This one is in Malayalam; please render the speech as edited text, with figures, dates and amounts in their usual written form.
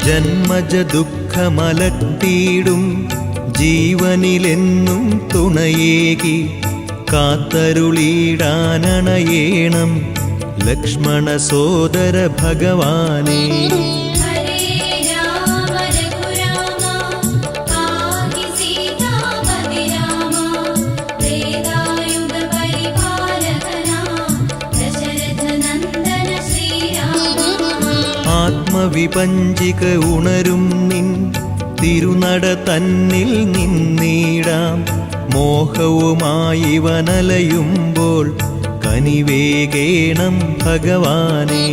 ജന്മജ ദുഃഖമലട്ടിയിടും ജീവനിലെന്നും തുണയേകി കാത്തരുളിടാനണയേണം ലക്ഷ്മണ സോദര ഭഗവാനേ. ആത്മവിപഞ്ചിക ഉണരും നിൻ തിരുനട തന്നിൽ നിന്നീടാം മോഹവുമായി വനലയുമ്പോൾ കനിവേകേണം ഭഗവാനേ.